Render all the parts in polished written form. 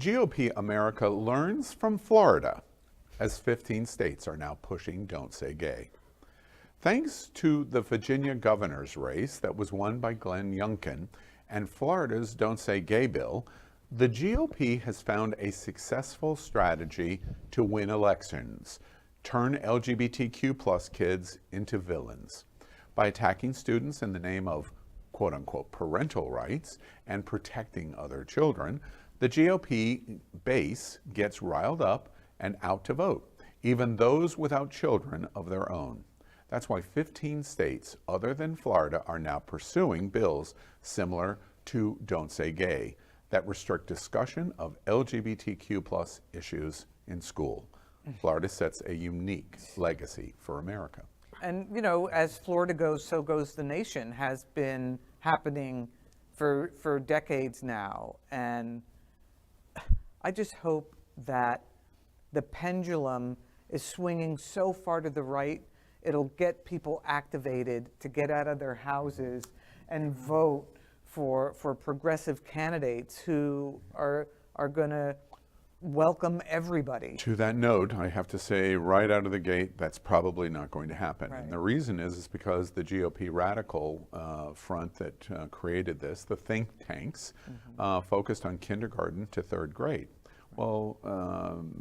GOP America learns from Florida as 15 states are now pushing Don't Say Gay. Thanks to the Virginia governor's race that was won by Glenn Youngkin and Florida's Don't Say Gay bill, the GOP has found a successful strategy to win elections, turn LGBTQ plus kids into villains. By attacking students in the name of quote-unquote parental rights and protecting other children, the GOP base gets riled up and out to vote, even those without children of their own. That's why 15 states other than Florida are now pursuing bills similar to Don't Say Gay that restrict discussion of LGBTQ plus issues in school. Florida sets a unique legacy for America. And, you know, as Florida goes, so goes the nation, has been happening for decades now. And I just hope that the pendulum is swinging so far to the right, it'll get people activated to get out of their houses and vote for progressive candidates who are going to welcome everybody. To that note, I have to say right out of the gate, that's probably not going to happen. Right. And the reason is because the GOP radical front that created this, the think tanks, focused on kindergarten to third grade. Well,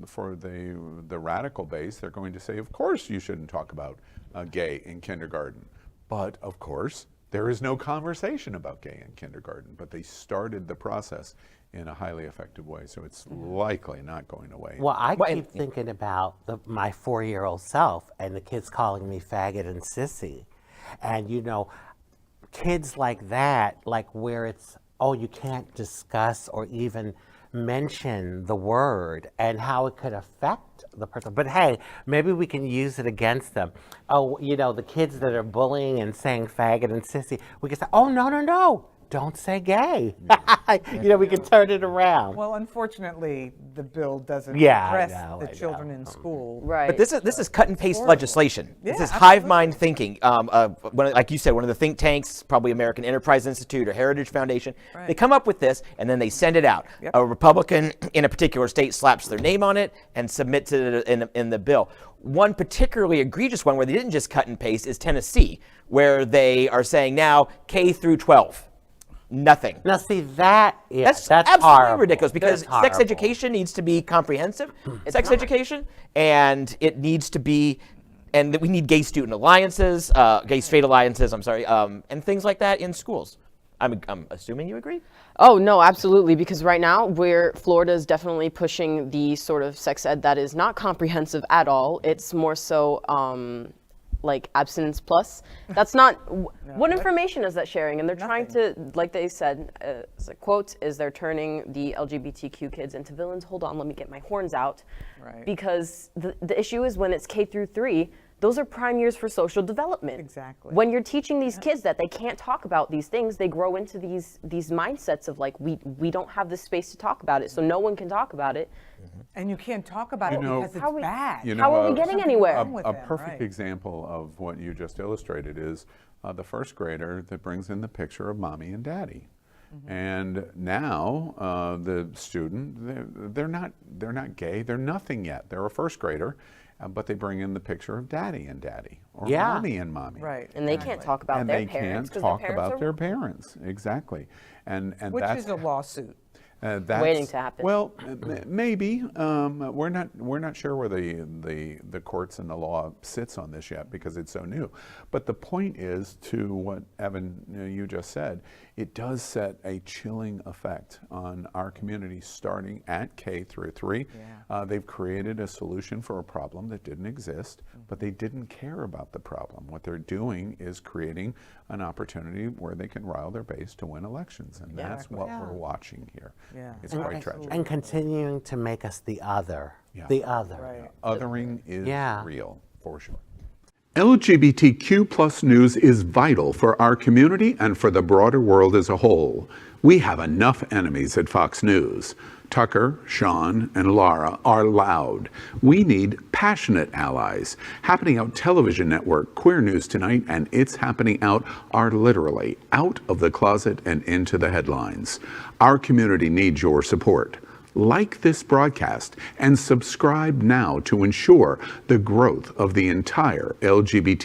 for the radical base, they're going to say, of course you shouldn't talk about gay in kindergarten. But of course, there is no conversation about gay in kindergarten. But they started the process in a highly effective way, so it's likely not going away. Well, I keep thinking about my 4-year-old self and the kids calling me faggot and sissy. And, you know, kids like that, like where it's, oh, you can't discuss or even mention the word and how it could affect the person. But hey, maybe we can use it against them. Oh, you know, the kids that are bullying and saying faggot and sissy, we can say, oh, no, no, no. Don't say gay. You know, we can turn it around. Well, unfortunately, the bill doesn't address the children in school. Right. But this is cut and paste legislation. Yeah, this is hive mind thinking. Like you said, one of the think tanks, probably American Enterprise Institute or Heritage Foundation, they come up with this and then they send it out. Yep. A Republican in a particular state slaps their name on it and submits it in the bill. One particularly egregious one where they didn't just cut and paste is Tennessee, where they are saying now K through 12. Nothing. Now, see, that's absolutely horrible. ridiculous because That's sex horrible. education needs to be comprehensive, sex education, and it needs to be, and we need gay student alliances, gay straight alliances, and things like that in schools. I'm assuming you agree? Oh, no, absolutely. Because right now, Florida is definitely pushing the sort of sex ed that is not comprehensive at all. It's more so like abstinence plus. That's not, what information is that sharing? And they're trying to, like they said, as a quote, is they're turning the LGBTQ kids into villains. Hold on, let me get my horns out. Right. Because the issue is when it's K through 3, those are prime years for social development. Exactly. When you're teaching these kids that they can't talk about these things, they grow into these mindsets of like, we don't have the space to talk about it, so no one can talk about it. And you can't talk about it because it's bad. How are we getting anywhere? A perfect example of what you just illustrated is the first grader that brings in the picture of mommy and daddy. And now the student, they're not gay, they're nothing yet. They're a first grader, but they bring in the picture of daddy and daddy, or mommy and mommy. Right. And they can't talk about their parents. And they can't talk about their parents, exactly. And Which that's, is a lawsuit. That's waiting to happen. Well, maybe we're not sure where the courts and the law sits on this yet because it's so new. But the point is, to what Evan you just said, it does set a chilling effect on our community starting at K through 3. Yeah. They've created a solution for a problem that didn't exist, but they didn't care about the problem. What they're doing is creating an opportunity where they can rile their base to win elections, and that's what we're watching here. Yeah. It's quite tragic. And continuing to make us the other. Yeah. The other. Right. Othering is real, for sure. LGBTQ plus news is vital for our community and for the broader world as a whole. We have enough enemies at Fox News. Tucker, Sean, and Laura are loud. We need passionate allies. Happening Out Television Network, Queer News Tonight, and It's Happening Out are literally out of the closet and into the headlines. Our community needs your support. like this broadcast, and subscribe now to ensure the growth of the entire LGBT